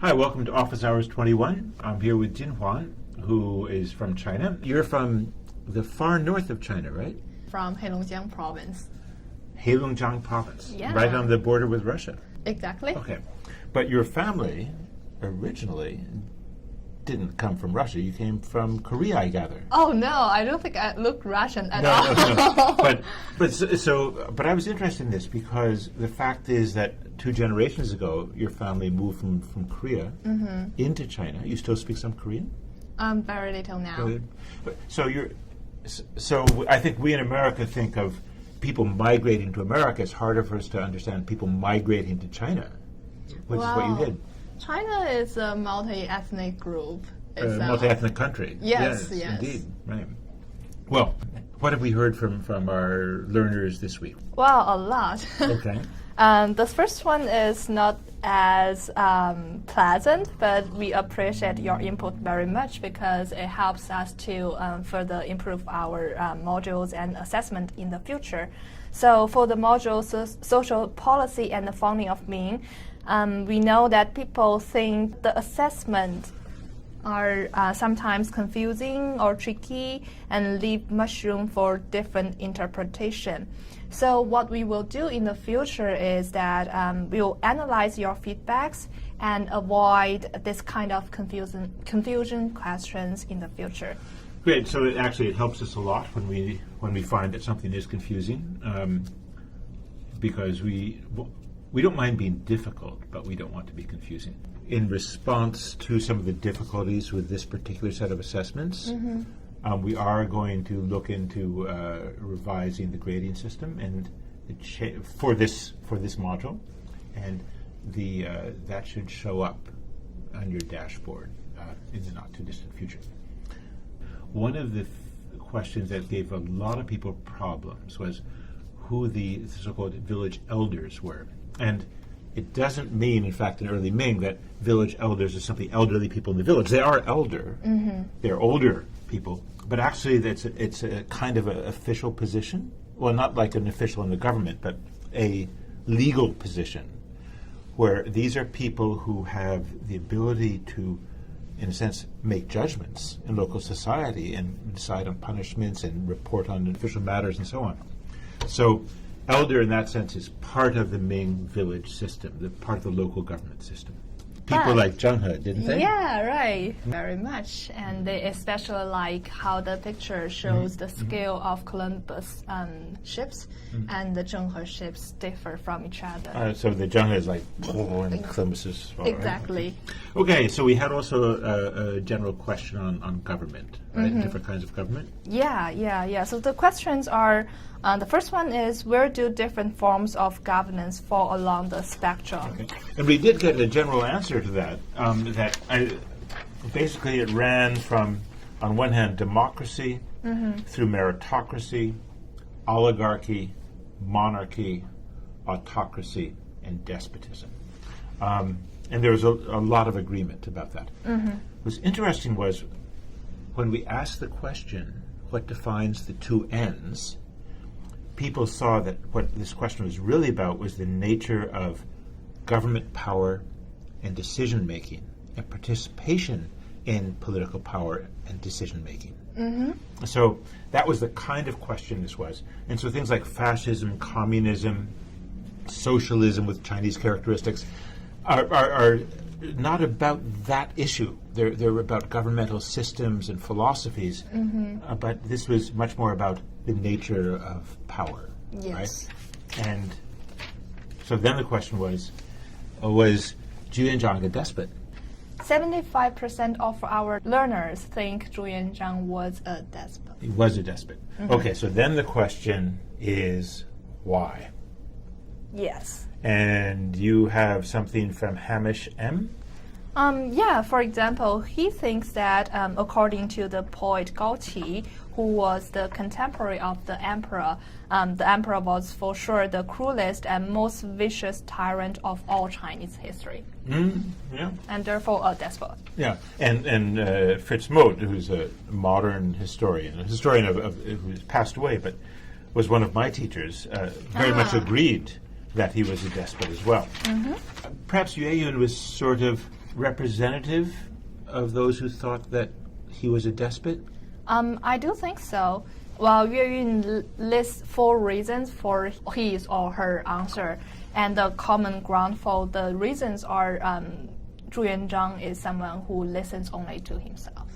Hi, welcome to Office Hours 21. I'm here with Jinhuan, who is from China. You're from the far north of China, right? From Heilongjiang province. Heilongjiang province, Yeah. right on the border with Russia. Exactly. Okay. But your family originally didn't come from Russia. You came from Korea, I gather. Oh no, I don't think I look Russian at No, all. no, no. But I was interested in this because the fact is that 2 generations ago, your family moved from Korea into China. You still speak some Korean? Very little now. Good. So I think we in America think of people migrating to America. It's harder for us to understand people migrating to China, which is what you did. China is a multi-ethnic group. It's Multi-ethnic country. Yes, Indeed. Right. Well, what have we heard from our learners this week? Well, a lot. Okay. The first one is not as pleasant, but we appreciate your input very much because it helps us to further improve our modules and assessment in the future. So for the modules, social policy and the founding of Ming, we know that people think the assessment are sometimes confusing or tricky and leave much room for different interpretation. So what we will do in the future is that we will analyze your feedbacks and avoid this kind of confusion questions in the future. Great. So it helps us a lot when we find that something is confusing, because we don't mind being difficult, but we don't want to be confusing. In response to some of the difficulties with this particular set of assessments, we are going to look into revising the grading system and for this module, and that should show up on your dashboard in the not too distant future. One of the questions that gave a lot of people problems was who the so-called village elders were. And it doesn't mean, in fact, in early Ming, that village elders are simply elderly people in the village. They are elder. They're older people. But actually, it's a kind of an official position. Well, not like an official in the government, but a legal position, where these are people who have the ability to, in a sense, make judgments in local society and decide on punishments and report on official matters and so on. So elder, in that sense, is part of the Ming village system, part of the local government system. People like Zheng, didn't they? Yeah, right. Very much. And they especially like how the picture shows the scale of Columbus ships and the Zheng ships differ from each other. So the Zheng is like, and Columbus is small, Exactly. Right? Okay, so we had also a general question on government, right? Different kinds of government. Yeah. So the questions are, the first one is, where do different forms of governance fall along the spectrum? Okay. And we did get a general answer to that. Basically it ran from, on one hand, democracy, through meritocracy, oligarchy, monarchy, autocracy, and despotism. And there was a lot of agreement about that. What's interesting was when we asked the question, what defines the 2 ends, people saw that what this question was really about was the nature of government power and decision-making and participation in political power and decision-making. So that was the kind of question this was. And so things like fascism, communism, socialism with Chinese characteristics are not about that issue. They're about governmental systems and philosophies, but this was much more about the nature of power. Yes. Right? And so then the question was Zhu Yuanzhang a despot? 75% of our learners think Zhu Yuanzhang was a despot. He was a despot. Okay, so then the question is why? Yes. And you have something from Hamish M? For example, he thinks that according to the poet Gao Qi, who was the contemporary of the emperor was for sure the cruelest and most vicious tyrant of all Chinese history. Yeah. And therefore a despot. Yeah, and Fritz Mote, who's a modern historian, who's passed away, but was one of my teachers, very much agreed that he was a despot as well. Perhaps Yue Yun was sort of representative of those who thought that he was a despot? I do think so. Well, Yue Yun lists 4 reasons for his or her answer, and the common ground for the reasons are Zhu Yuanzhang is someone who listens only to himself.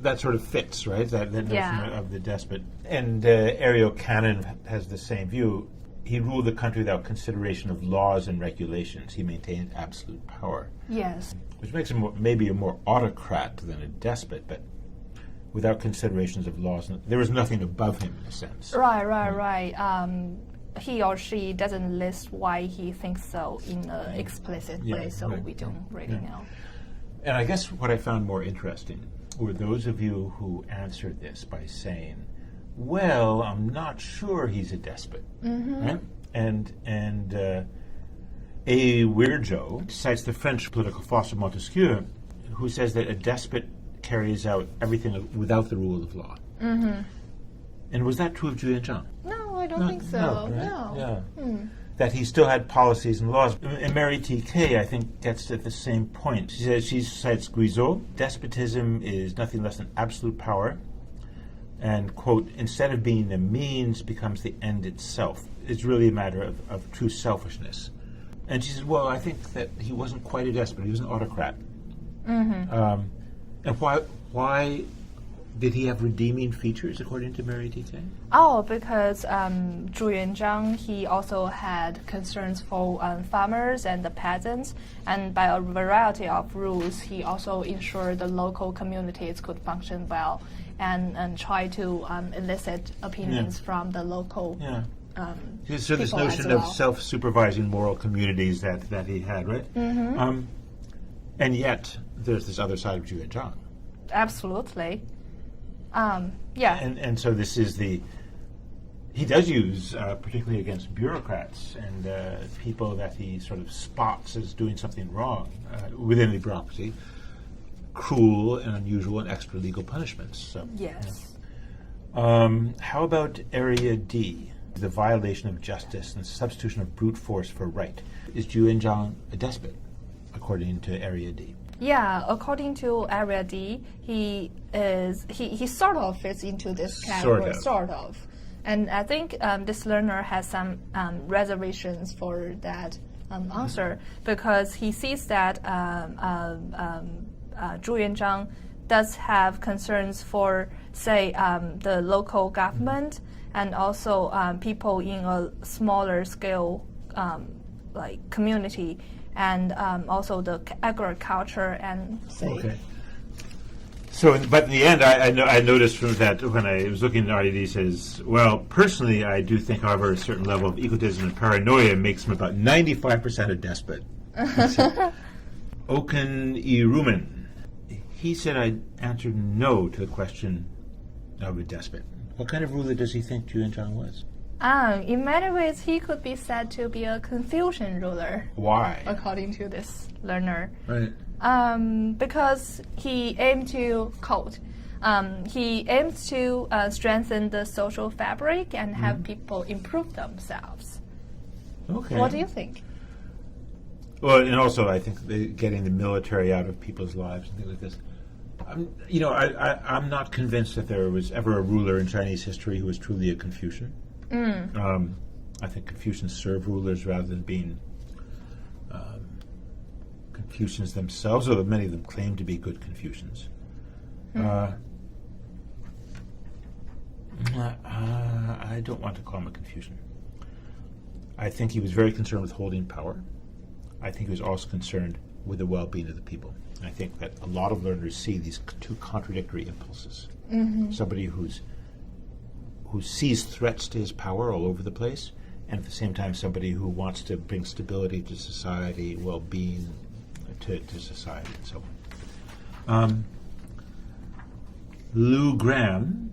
That sort of fits, right? That notion Yeah. of the despot. And Ariel Cannon has the same view. He ruled the country without consideration of laws and regulations. He maintained absolute power, Yes. which makes him maybe a more autocrat than a despot, but without considerations of laws. There was nothing above him, in a sense. Right. He or she doesn't list why he thinks so in an explicit Yeah, way, so right. we don't really know. And I guess what I found more interesting were those of you who answered this by saying, well, I'm not sure he's a despot. Right? And A. Weirjo cites the French political philosopher Montesquieu, who says that a despot carries out everything without the rule of law. And was that true of Zhu Yuanzhang? No, I don't think so. right? No. Yeah. That he still had policies and laws. And Mary T.K., I think, gets at the same point. She says, she cites Guizot, despotism is nothing less than absolute power, and, quote, instead of being the means, becomes the end itself. It's really a matter of true selfishness. And she says, well, I think that he wasn't quite a despot, he was an autocrat. And why did he have redeeming features, according to Mary T.K.? Oh, because Zhu Yuanzhang, he also had concerns for farmers and the peasants, and by a variety of rules, he also ensured the local communities could function well and try to elicit opinions from the local So this people notion as of well. self-supervising moral communities that he had, right? And yet, there's this other side of Zhu Yuanzhang. Absolutely. And so this is he does use, particularly against bureaucrats and people that he sort of spots as doing something wrong within the bureaucracy, cruel and unusual and extra legal punishments. So, Yes. how about Area D, the violation of justice and substitution of brute force for right? Is Zhu Yuanzhang a despot, according to Area D? Yeah, according to Area D, he sort of fits into this category, sort of. And I think this learner has some reservations for that answer, because he sees that Zhu Yuanzhang does have concerns for, say, the local government and also people in a smaller scale, like community, and also the agriculture and say. Okay. So, but in the end, I noticed from that when I was looking at RDD, says, well, personally, I do think, however, a certain level of egotism and paranoia makes him about 95% a despot. Oken Iruman, he said I answered no to the question of a despot. What kind of ruler does he think Zhu Yuanzhang was? In many ways, he could be said to be a Confucian ruler. Why? According to this learner. Right. Because he aimed to strengthen the social fabric and have people improve themselves. Okay. What do you think? Well, and also I think getting the military out of people's lives and things like this. I'm not convinced that there was ever a ruler in Chinese history who was truly a Confucian. I think Confucians serve rulers rather than being Confucians themselves, although many of them claim to be good Confucians. I don't want to call him a Confucian. I think he was very concerned with holding power. I think he was also concerned with the well-being of the people. I think that a lot of learners see these two contradictory impulses. Somebody who sees threats to his power all over the place, and at the same time somebody who wants to bring stability to society, well-being to society, and so on. Lou Graham.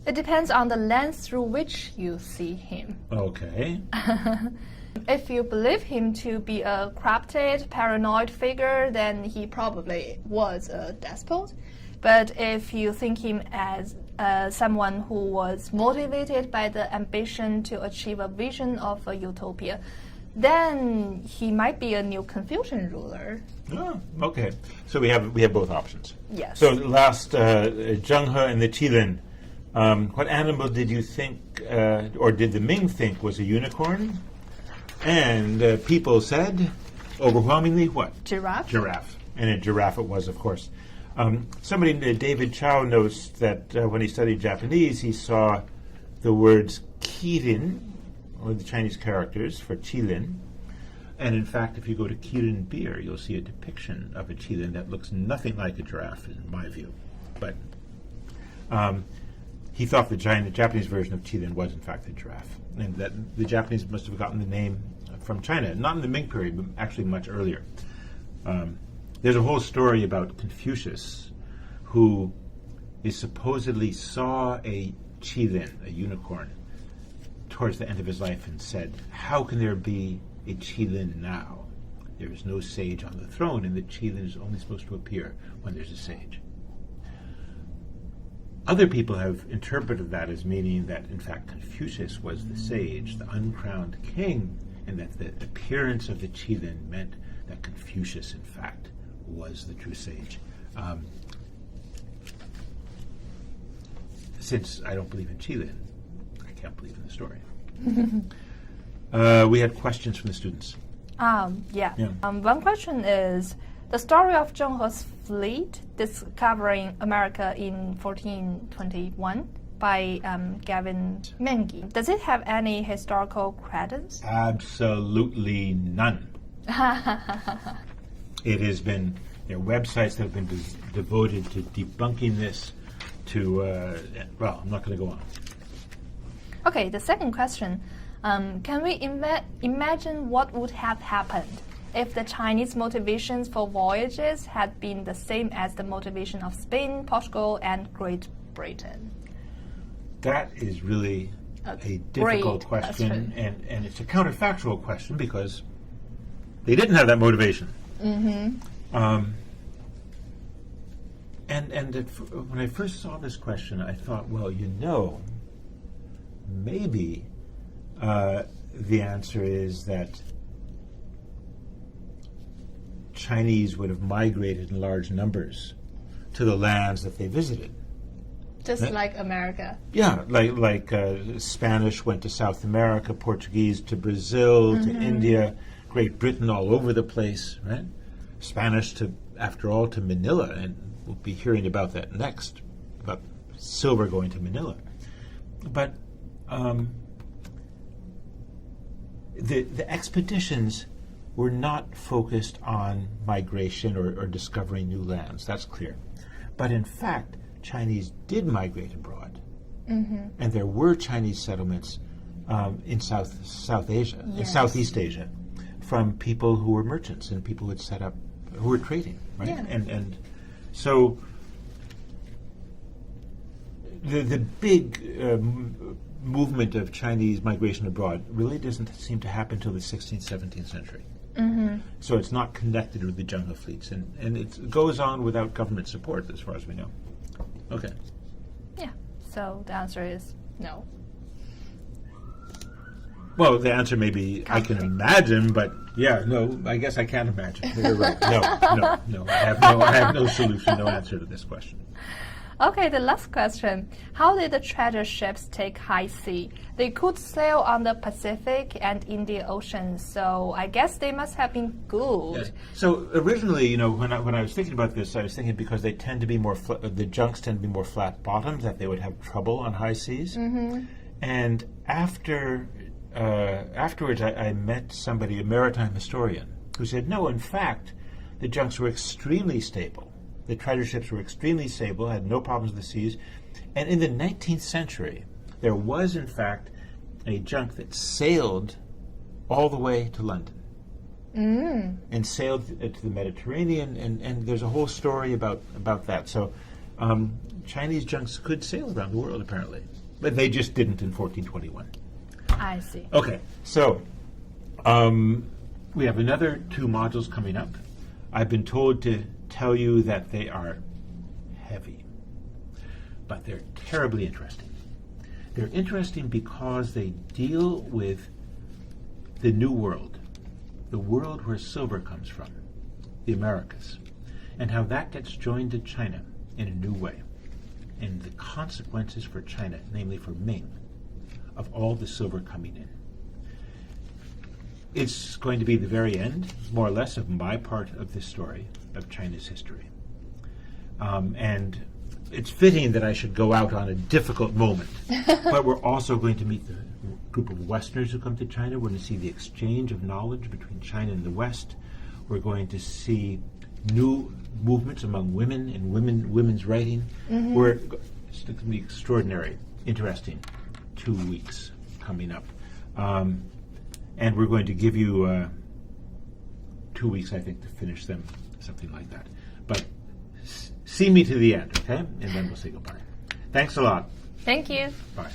It depends on the lens through which you see him. Okay. If you believe him to be a corrupted, paranoid figure, then he probably was a despot. But if you think him as someone who was motivated by the ambition to achieve a vision of a utopia, then he might be a new Confucian ruler. Oh, okay. So we have both options. Yes. So last, Zheng and the Qilin. What animal did you think, or did the Ming think was a unicorn? And people said, overwhelmingly, what? Giraffe? Giraffe. And a giraffe it was, of course. Somebody, David Chow, notes that when he studied Japanese, he saw the words Kirin, or the Chinese characters for Qilin. And in fact, if you go to Kirin beer, you'll see a depiction of a Qilin that looks nothing like a giraffe, in my view. But he thought the Japanese version of Qilin was, in fact, a giraffe. And that the Japanese must have gotten the name from China, not in the Ming period, but actually much earlier. There's a whole story about Confucius, who is supposedly saw a Qilin, a unicorn, towards the end of his life and said, how can there be a Qilin now? There is no sage on the throne, and the Qilin is only supposed to appear when there's a sage. Other people have interpreted that as meaning that, in fact, Confucius was the sage, the uncrowned king, and that the appearance of the Qilin meant that Confucius, in fact, was the true sage. Since I don't believe in Qilin, I can't believe in the story. We had questions from the students. Yeah. One question is, the story of Zheng He's fleet discovering America in 1421 by Gavin Ming. Does it have any historical credence? Absolutely none. It has been, there are websites that have been devoted to debunking this, to, well, I'm not going to go on. Okay, the second question. Can we imagine what would have happened if the Chinese motivations for voyages had been the same as the motivation of Spain, Portugal, and Great Britain? That is really a difficult question, and it's a counterfactual question because they didn't have that motivation. Mm-hmm. When I first saw this question, I thought, well, maybe the answer is that Chinese would have migrated in large numbers to the lands that they visited. Just like America. Yeah, like Spanish went to South America, Portuguese to Brazil, to India, Great Britain all over the place, right? Spanish after all, to Manila, and we'll be hearing about that next, about silver going to Manila. But the expeditions were not focused on migration or discovering new lands, that's clear. But in fact, Chinese did migrate abroad, and there were Chinese settlements in South Asia, in Southeast Asia, from people who were merchants and people who had set up, who were trading, right? Yeah. And so the big movement of Chinese migration abroad really doesn't seem to happen until the 16th, 17th century. So it's not connected with the Zheng fleets, and it goes on without government support, as far as we know. Okay. Yeah. So the answer is no. Well, the answer may be I can imagine, but yeah, no, I guess I can't imagine. You're right. No. I have no solution, no answer to this question. Okay, the last question. How did the treasure ships take high sea? They could sail on the Pacific and Indian Ocean, so I guess they must have been good. Yes. So originally, when I was thinking about this, I was thinking because they tend to be more, the junks tend to be more flat bottoms, that they would have trouble on high seas. And afterwards, I met somebody, a maritime historian, who said, no, in fact, the junks were extremely stable. The treasure ships were extremely stable, had no problems with the seas. And in the 19th century, there was, in fact, a junk that sailed all the way to London and sailed to the Mediterranean. And there's a whole story about that. So Chinese junks could sail around the world, apparently. But they just didn't in 1421. I see. Okay, so we have another 2 modules coming up. I've been told to tell you that they are heavy, but they're terribly interesting. They're interesting because they deal with the New World, the world where silver comes from, the Americas, and how that gets joined to China in a new way, and the consequences for China, namely for Ming, of all the silver coming in. It's going to be the very end, more or less, of my part of this story of China's history. And it's fitting that I should go out on a difficult moment, but we're also going to meet the group of Westerners who come to China. We're going to see the exchange of knowledge between China and the West. We're going to see new movements among women and women's writing. It's going to be extraordinary, interesting 2 weeks coming up. And we're going to give you 2 weeks, I think, to finish them, something like that. But see me to the end, okay? And then we'll say goodbye. Thanks a lot. Thank you. Bye.